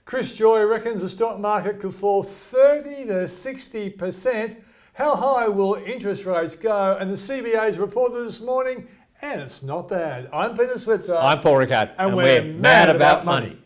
Chris Joye reckons the stock market could fall 30 to 60%. How high will interest rates go? And the CBA's reported this morning, and it's not bad. I'm Peter Switzer. I'm Paul Ricard. And we're mad about money.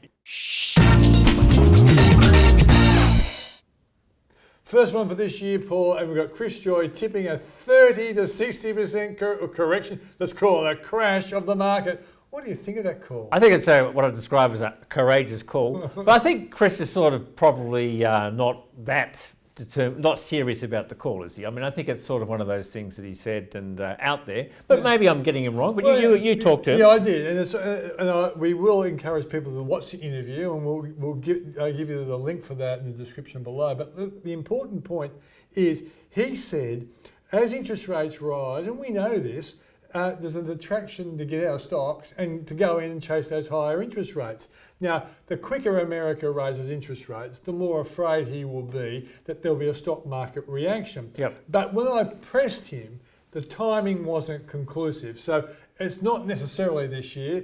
First one for this year, Paul, and we've got Chris Joye tipping a 30 to 60% correction. Let's call it a crash of the market. What do you think of that call? I think it's what I describe as a courageous call. But I think Chris is sort of probably not that not serious about the call, is he? I mean, I think it's sort of one of those things that he said and out there. But maybe I'm getting him wrong. But you talked to him. Yeah, I did. And we will encourage people to watch the interview, and we'll give you the link for that in the description below. But the important point is he said, as interest rates rise, and we know this, there's an attraction to get out of stocks and to go in and chase those higher interest rates. Now, the quicker America raises interest rates, the more afraid he will be that there'll be a stock market reaction. Yep. But when I pressed him, the timing wasn't conclusive. So it's not necessarily this year.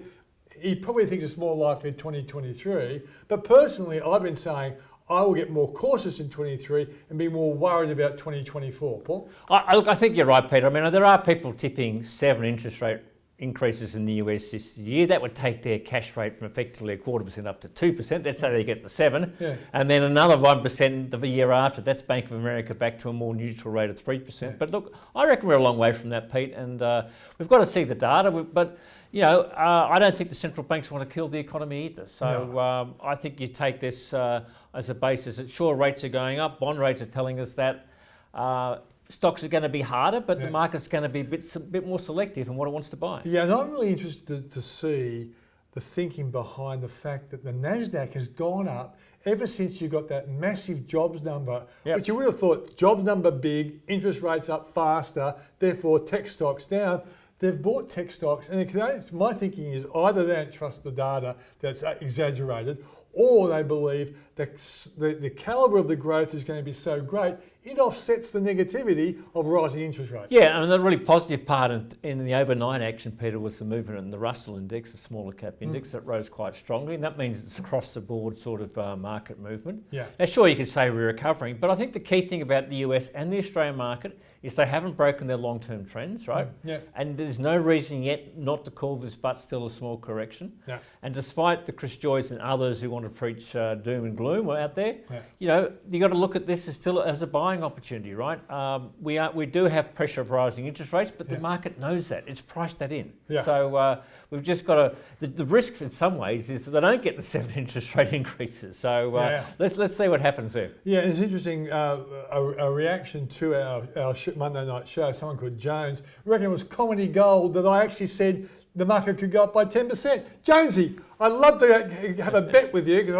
He probably thinks it's more likely 2023. But personally, I've been saying I will get more cautious in 23 and be more worried about 2024. Paul? I think you're right, Peter. I mean, there are people tipping 7 interest rate increases in the US this year. That would take their cash rate from effectively 0.25% up to 2%. Let's say they get the 7. Yeah. And then another 1% the year after. That's Bank of America back to a more neutral rate of 3%. Yeah. But look, I reckon we're a long way from that, Pete. And we've got to see the data. But, you know, I don't think the central banks want to kill the economy either. So no. I think you take this as a basis that sure, rates are going up. Bond rates are telling us that. Stocks are going to be harder, but the market's going to be a bit more selective in what it wants to buy. Yeah, and I'm really interested to see the thinking behind the fact that the NASDAQ has gone up ever since you got that massive jobs number, which you would have thought jobs number big, interest rates up faster, therefore tech stocks down. They've bought tech stocks, and my thinking is either they don't trust the data that's exaggerated, or they believe that the calibre of the growth is going to be so great, it offsets the negativity of rising interest rates. Yeah, and the really positive part in the overnight action, Peter, was the movement in the Russell index, the smaller cap index, that rose quite strongly. And that means it's across the board sort of market movement. Yeah. Now, sure, you could say we're recovering, but I think the key thing about the US and the Australian market is they haven't broken their long-term trends, right? Yeah. And there's no reason yet not to call this but still a small correction. Yeah. And despite the Chris Joyes and others who want to preach doom and gloom out there, you know, you got to look at this as a buying opportunity, right? We do have pressure of rising interest rates, but the market knows that. It's priced that in. Yeah. So we've just got to, the risk in some ways is that they don't get the 7 interest rate increases. So let's see what happens there. Yeah, it's interesting, a reaction to our Monday night show, someone called Jones, I reckon it was comedy gold that I actually said the market could go up by 10%. Jonesy, I'd love to have a bet with you because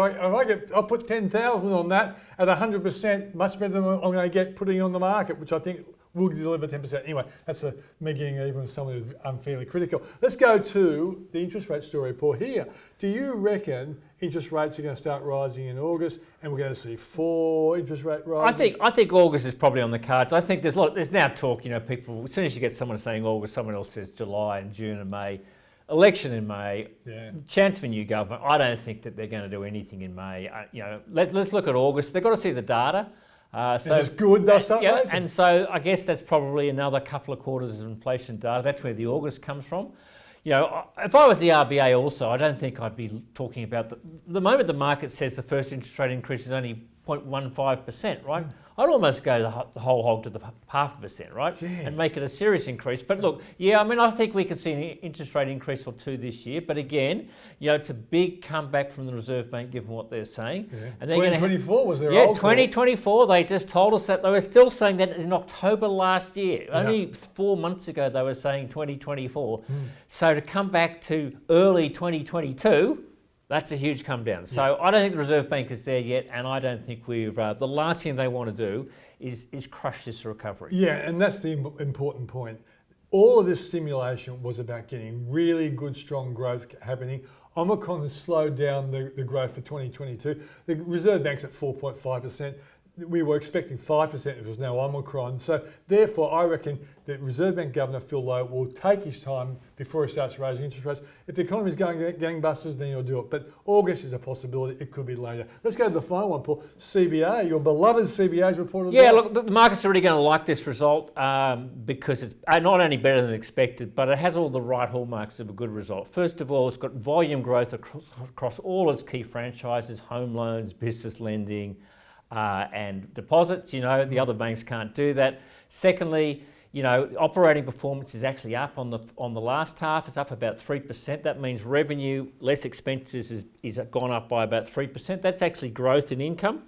I'll put 10,000 on that at 100%, much better than I'm going to get putting on the market, which I think will deliver 10%. Anyway, that's me getting even with someone who's unfairly critical. Let's go to the interest rate story, Paul. Here, do you reckon interest rates are going to start rising in August and we're going to see 4 interest rate rises? I think August is probably on the cards. I think there's now talk, you know, people, as soon as you get someone saying August, someone else says July and June and May. Election in May, chance for new government. I don't think that they're going to do anything in May. You know, let's look at August. They've got to see the data. So it's good, they'll start raising. And so I guess that's probably another couple of quarters of inflation data. That's where the August comes from. You know, if I was the RBA also, I don't think I'd be talking about the moment the market says the first interest rate increase is only 0.15%, right? I'd almost go the whole hog to the 0.5%, right? Yeah. And make it a serious increase. But look, I mean, I think we could see an interest rate increase or 2 this year. But again, you know, it's a big comeback from the Reserve Bank given what they're saying. Yeah. And 2024 was their old 2024, they just told us that. They were still saying that in October last year. Yeah. Only 4 months ago, they were saying 2024. So to come back to early 2022, that's a huge come down. So I don't think the Reserve Bank is there yet, and I don't think we've. The last thing they want to do is crush this recovery. Yeah, and that's the important point. All of this stimulation was about getting really good, strong growth happening. Omicron has slowed down the growth for 2022. The Reserve Bank's at 4.5%. we were expecting 5% if it was now Omicron. So therefore, I reckon that Reserve Bank Governor Phil Lowe will take his time before he starts raising interest rates. If the economy is going gangbusters, then he'll do it. But August is a possibility. It could be later. Let's go to the final one, Paul. CBA, your beloved CBA's reported. Yeah, look, the market's already going to like this result because it's not only better than expected, but it has all the right hallmarks of a good result. First of all, it's got volume growth across all its key franchises: home loans, business lending, and deposits. The other banks can't do that. Secondly, operating performance is actually up on the last half. It's up about 3%. That means revenue less expenses is gone up by about 3%. That's actually growth in income.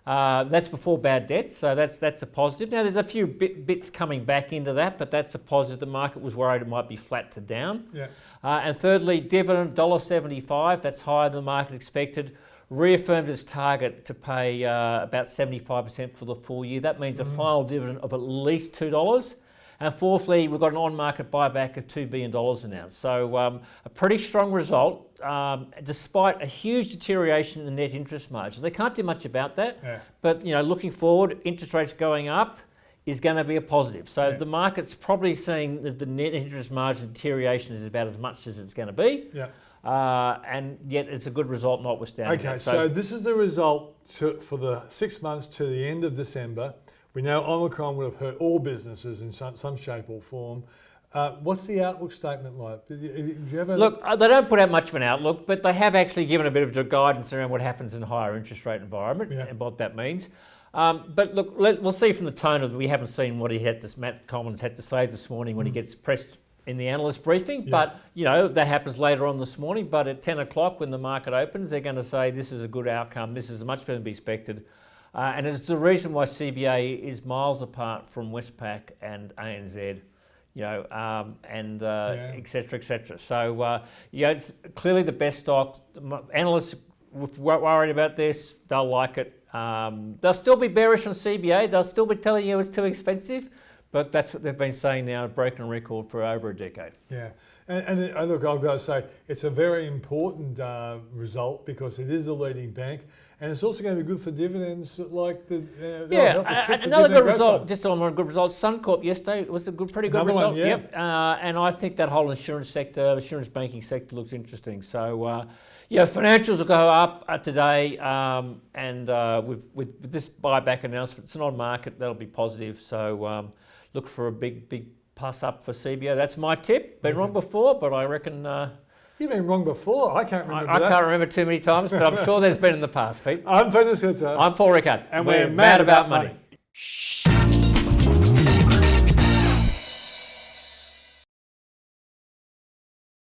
That's before bad debts, so that's a positive. Now there's a few bits coming back into that, but that's a positive. The market was worried it might be flat to down. Yeah. And thirdly, dividend $1.75. That's higher than the market expected. Reaffirmed its target to pay about 75% for the full year. That means a final dividend of at least $2. And fourthly, we've got an on-market buyback of $2 billion announced. So a pretty strong result, despite a huge deterioration in the net interest margin. They can't do much about that, but looking forward, interest rates going up is going to be a positive. So the market's probably seeing that the net interest margin deterioration is about as much as it's going to be. Yeah. And yet it's a good result notwithstanding. Okay, so this is the result for the 6 months to the end of December. We know Omicron would have hurt all businesses in some shape or form. What's the outlook statement like? Look, they don't put out much of an outlook, but they have actually given a bit of guidance around what happens in a higher interest rate environment and what that means. But look, we'll see from the tone of we haven't seen what Matt Commons had to say this morning when he gets pressed in the analyst briefing, but that happens later on this morning. But at 10 o'clock when the market opens, they're going to say this is a good outcome, this is much better than be expected. And it's the reason why CBA is miles apart from Westpac and ANZ, et cetera, et cetera. So, it's clearly the best stock. Analysts worried about this, they'll like it. They'll still be bearish on CBA, they'll still be telling you it's too expensive, but that's what they've been saying now, broken a record for over a decade. Yeah, and look, I've got to say, it's a very important result because it is the leading bank, and it's also going to be good for dividends like the... another good result, just on a good result, Suncorp yesterday was a pretty good result. And I think that whole insurance banking sector looks interesting. So, financials will go up today, and with this buyback announcement, it's an on market, that'll be positive. So, look for a big plus up for CBA. That's my tip. Been wrong before, but I reckon... You've been wrong before. I can't remember I can't remember too many times, but I'm sure there's been in the past, Pete. I'm Peter Switzer. I'm Paul Rickard. And we're mad about money.